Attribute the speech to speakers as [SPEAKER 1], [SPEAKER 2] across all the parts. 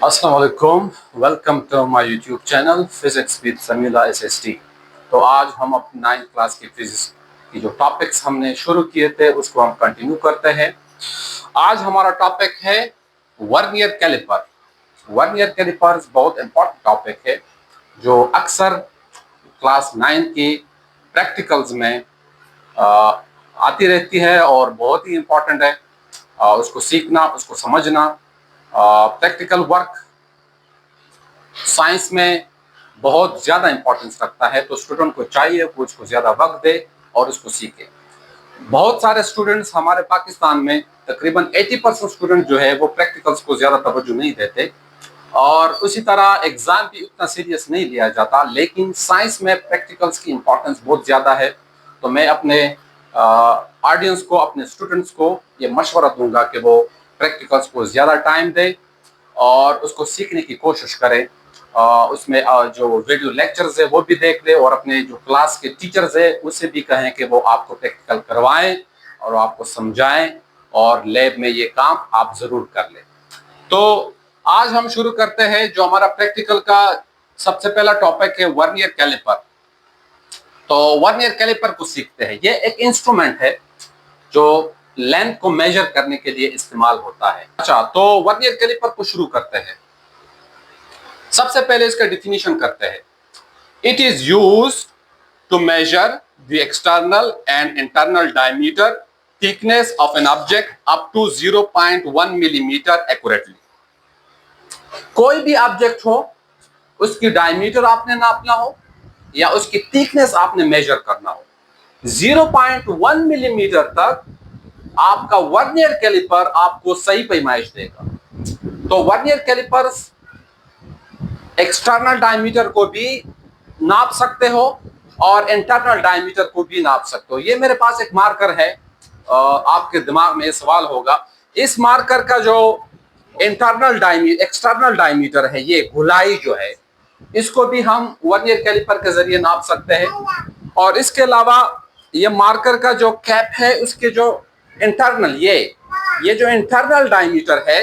[SPEAKER 1] अस्सलाम वालेकुम, welcome to my YouTube channel physics with Samila SST. तो आज हम अपनी 9th क्लास की फिजिक्स की जो टॉपिक्स हमने शुरू किए थे उसको हम कंटिन्यू करते हैं। आज हमारा टॉपिक है वर्नियर कैलिपर। वर्नियर कैलिपर बहुत इंपॉर्टेंट टॉपिक है जो अक्सर क्लास 9 की प्रैक्टिकल्स में आती रहती है और बहुत ही इम्पोर्टेंट है उसको सीखना, उसको समझना। प्रैक्टिकल वर्क साइंस में बहुत ज़्यादा इंपॉर्टेंस रखता है, तो स्टूडेंट को चाहिए कि उसको ज़्यादा वक्त दे और उसको सीखे। बहुत सारे स्टूडेंट्स हमारे पाकिस्तान में तकरीबन 80% स्टूडेंट जो है वो प्रैक्टिकल्स को ज़्यादा तवज्जो नहीं देते और उसी तरह एग्ज़ाम भी उतना सीरियस नहीं लिया जाता। लेकिन साइंस में प्रैक्टिकल्स की इम्पोर्टेंस बहुत ज़्यादा है। तो मैं अपने ऑडियंस को, अपने स्टूडेंट्स को ये मशवरा दूंगा कि वो प्रैक्टिकल्स को ज़्यादा टाइम दे और उसको सीखने की कोशिश करें। उसमें जो वीडियो लेक्चर्स है वो भी देख ले और अपने जो क्लास के टीचर्स है उससे भी कहें कि वो आपको प्रैक्टिकल करवाएं और आपको समझाएं और लैब में ये काम आप ज़रूर कर लें। तो आज हम शुरू करते हैं। जो हमारा प्रैक्टिकल का सबसे पहला टॉपिक है वर्नियर कैलिपर। तो वर्नियर कैलिपर को सीखते हैं। ये एक इंस्ट्रूमेंट है जो लेंथ को मेजर करने के लिए इस्तेमाल होता है। अच्छा, तो वर्नियर कैलिपर को शुरू करते हैं। सबसे पहले इसका डिफिनीशन करते हैं। It is used to measure the external and internal diameter thickness of an object up to 0.1 millimetre accurately. कोई भी ऑब्जेक्ट हो, उसकी डायमीटर आपने नापना हो या उसकी थिकनेस आपने मेजर करना हो, 0.1 मिलीमीटर तक आपका वर्नियर कैलिपर आपको सही पैमाइश देगा। तो वर्नियर कैलिपर्स एक्सटर्नल डायमीटर को भी नाप सकते हो और इंटरनल डायमीटर को भी नाप सकते हो। ये मेरे पास एक मार्कर है। आपके दिमाग में सवाल होगा, इस मार्कर का जो एक्सटर्नल डायमीटर है, ये गोलाई जो है, इसको भी हम वर्नियर कैलिपर के जरिए नाप सकते हैं। और इसके अलावा ये मार्कर का जो कैप है, उसके जो इंटरनल ये जो इंटरनल डायमीटर है,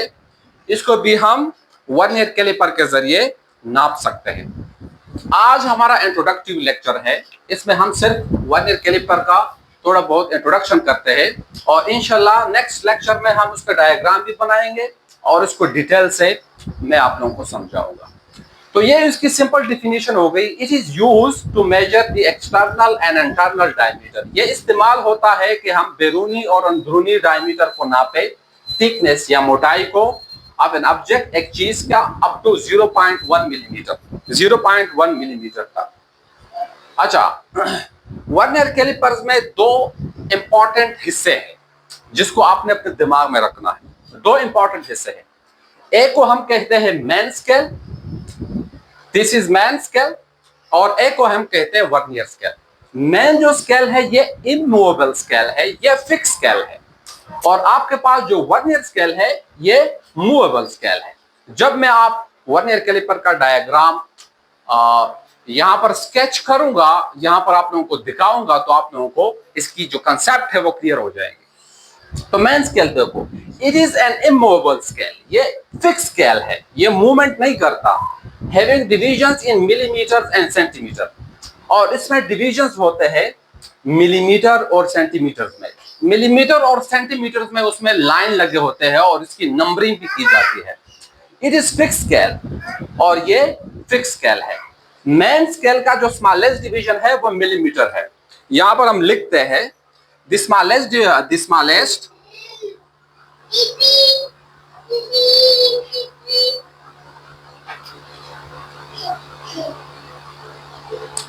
[SPEAKER 1] इसको भी हम वर्नियर कैलिपर के जरिए नाप सकते हैं। आज हमारा इंट्रोडक्टिव लेक्चर है। इसमें हम सिर्फ वर्नियर कैलिपर का थोड़ा बहुत इंट्रोडक्शन करते हैं और इंशाल्लाह नेक्स्ट लेक्चर में हम उसका डायग्राम भी बनाएंगे और उसको डिटेल से मैं आप लोगों को समझाऊंगा। तो ये इसकी सिंपल डिफिनीशन हो गई। It is used to measure the external and internal diameter. ये इस्तेमाल होता है कि हम बैरूनी और अंदरूनी डायमीटर को नापे, थिकनेस या मोटाई को अब एन ऑब्जेक्ट, एक चीज का, अप टू 0.1 मिलीमीटर तक। अच्छा, वर्नियर कैलिपर्स में दो इंपॉर्टेंट हिस्से हैं जिसको आपने अपने दिमाग में रखना है। दो इंपॉर्टेंट हिस्से हैं। एक को हम कहते हैं main scale, this is main scale, और एक को हम कहते हैं वर्नियर स्केल। मेन जो स्केल है ये इमूवेबल स्केल है, ये फिक्स स्केल है। और आपके पास जो वर्नियर स्केल है ये मूवेबल स्केल है। जब मैं आप वर्नियर कैलिपर का डायग्राम यहां पर स्केच करूंगा, यहां पर आप लोगों को दिखाऊंगा, तो आप लोगों को इसकी जो कंसेप्ट है वो क्लियर हो जाएगी। तो मेन स्केल देखो, it is an immovable scale. ये फिक्स स्केल है, ये मूवमेंट नहीं करता। Having divisions in millimetre and centimetre, और इसमें डिविजन्स होते हैं मिलीमीटर और सेंटीमीटर में। मिलीमीटर और सेंटीमीटर में उसमें लाइन लगे होते हैं और इसकी नंबरिंग भी की जाती है। इट इज फिक्स स्केल और ये फिक्स स्केल है। मेन स्केल का जो स्मॉलेस्ट डिवीजन है वो मिलीमीटर है। यहां पर हम लिखते हैं the smallest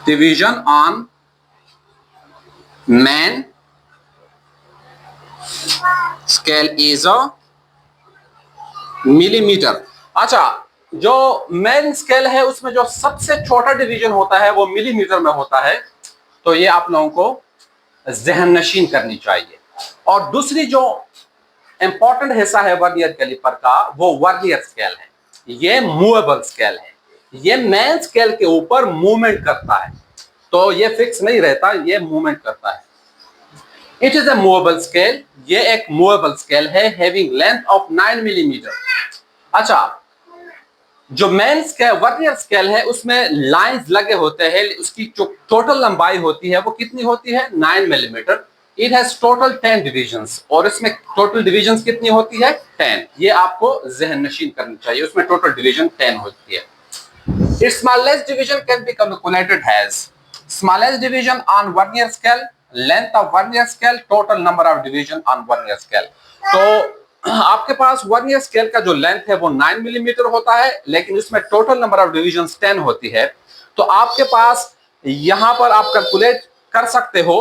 [SPEAKER 1] division on main scale is a millimetre. अच्छा, जो मेन स्केल है उसमें जो सबसे छोटा डिवीजन होता है वो मिलीमीटर में होता है। तो ये आप लोगों को जहन नशीन करनी चाहिए। और दूसरी जो इंपॉर्टेंट हिस्सा है वर्नियर कैलिपर का, वो वर्नियर स्केल है। ये मूवेबल स्केल है। ये मेन स्केल के ऊपर मूवमेंट करता है, तो ये फिक्स नहीं रहता, ये मूवमेंट करता है। It is a movable scale. ये एक मूवेबल स्केल है, हैविंग लेंथ ऑफ 9 मिलीमीटर। अच्छा, जो मेन स्केल वर्नियर स्केल है उसमें लाइंस लगे होते हैं, उसकी जो टोटल लंबाई होती है वो कितनी होती है 9 millimetre. It has total 10 divisions, और इसमें टोटल डिविजन्स कितनी होती है 10। ये आपको जहन नशीन करनी चाहिए, उसमें टोटल डिवीजन 10 होती है। Its smallest division can be calculated as smallest division on vernier scale, length of vernier scale, total number of division on vernier scale। तो आपके पास वर्नियर स्केल का जो लेंथ है वो 9 मिलीमीटर होता है, लेकिन इसमें टोटल नंबर ऑफ डिविजन 10 होती है। तो आपके पास यहां पर आप कैलकुलेट कर सकते हो,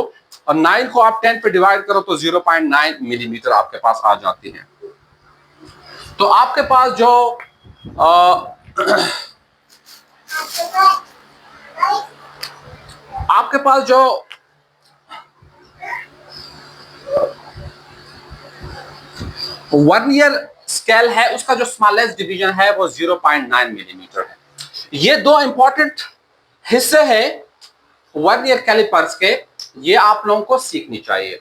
[SPEAKER 1] और 9 को आप 10 पे डिवाइड करो तो 0.9 मिलीमीटर आपके पास आ जाती है। तो आपके पास जो आपके पास जो वर्नियर स्केल है उसका जो स्मॉलेस्ट डिवीजन है वो 0.9 मिलीमीटर है। ये दो इंपॉर्टेंट हिस्से हैं वर्नियर कैलिपर्स के, ये आप लोगों को सीखनी चाहिए।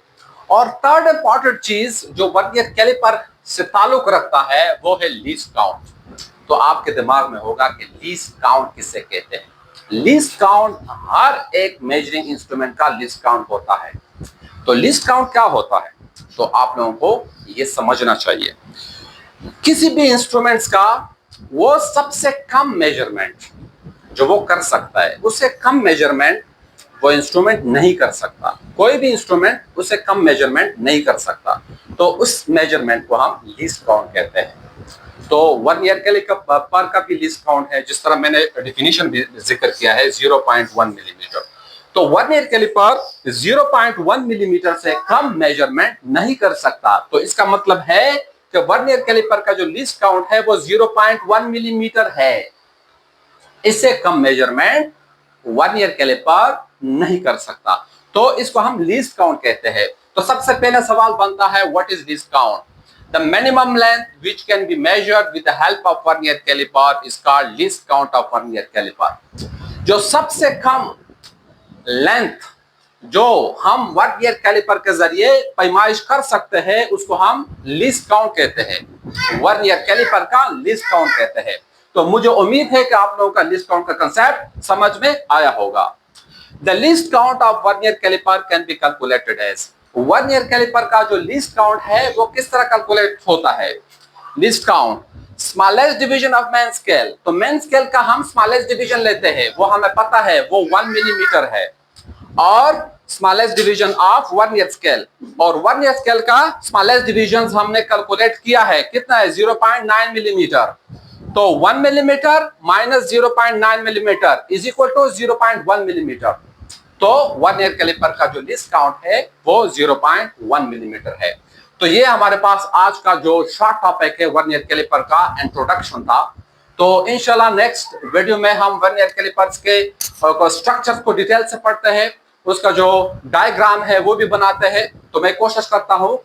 [SPEAKER 1] और थर्ड इंपॉर्टेंट चीज जो वर्नियर कैलिपर से ताल्लुक रखता है वो है लीस्ट काउंट। तो आपके दिमाग में होगा कि लीस्ट काउंट किससे कहते हैं। लीस्ट काउंट हर एक मेजरिंग इंस्ट्रूमेंट का लीस्ट काउंट होता है। तो लीस्ट काउंट क्या होता है, तो आप लोगों को ये समझना चाहिए। किसी भी इंस्ट्रूमेंट्स का वो सबसे कम मेजरमेंट जो वो कर सकता है, उससे कम मेजरमेंट वो इंस्ट्रूमेंट नहीं कर सकता। कोई भी इंस्ट्रूमेंट उससे कम मेजरमेंट नहीं कर सकता, तो उस मेजरमेंट को हम लीस्ट काउंट कहते हैं। तो वर्नियर कैलिपर का भी लीस्ट काउंट है, जिस तरह मैंने डेफिनेशन भी जिक्र किया है 0.1 मिलीमीटर। तो वर्नियर कैलिपर 0.1 मिलीमीटर से कम मेजरमेंट नहीं कर सकता। तो इसका मतलब है कि वर्नियर कैलिपर का जो लीस्ट काउंट है वो 0.1 मिलीमीटर है। इससे कम मेजरमेंट वर्नियर कैलिपर नहीं कर सकता, तो इसको हम लीस्ट काउंट कहते हैं। तो सबसे पहले सवाल बनता है what is least count. The minimum length which can be measured with the help of vernier caliper is called least count of vernier caliper। जो सबसे कम लेंथ जो हम वर्नियर कैलिपर के जरिए पैमाइश कर सकते हैं उसको हम लीस्ट काउंट कहते हैं। वर्नियर कैलिपर का लीस्ट काउंट कहते हैं। तो मुझे उम्मीद है कि आप लोगों का लीस्ट काउंट का कंसेप्ट समझ में आया होगा। The least count of vernier caliper can be calculated as vernier calliper का जो लीस्ट काउंट है वो किस तरह कैलकुलेट होता है। Least count smallest division of main scale. तो मेन स्केल का हम स्मॉलेस्ट डिवीजन लेते हैं, वो हमें पता है वो 1 मिलीमीटर है। और smallest division of vernier scale, और वर्नियर स्केल का स्मॉलेस्ट डिवीजन हमने कैलकुलेट किया है, कितना है 0.9 मिलीमीटर। तो 1 millimetre minus 0.9 millimetre is equal to 0.1 millimetre. तो वर्नियर कैलिपर का जो लीस्ट काउंट है वो 0.1 मिलीमीटर है। तो ये हमारे पास आज का जो शॉर्ट टॉपिक है वर्नियर कैलिपर का इंट्रोडक्शन था। तो इंशाल्लाह नेक्स्ट वीडियो में हम वर्नियर कैलिपर्स के स्ट्रक्चर्स को डिटेल से पढ़ते हैं, उसका जो डायग्राम है वो भी बनाते हैं। तो मैं कोशिश करता हूं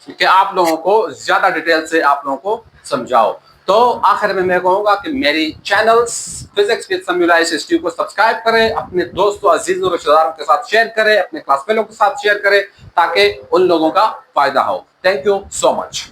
[SPEAKER 1] कि आप लोगों को ज्यादा डिटेल से आप लोगों को समझाओ। तो आखिर में मैं कहूंगा कि मेरी channel physics with Samiullah institute को सब्सक्राइब करें, अपने दोस्तों अजीजों रिश्तेदारों के साथ शेयर करें, अपने क्लास फेलो के साथ शेयर करें, ताकि उन लोगों का फायदा हो। Thank you so much.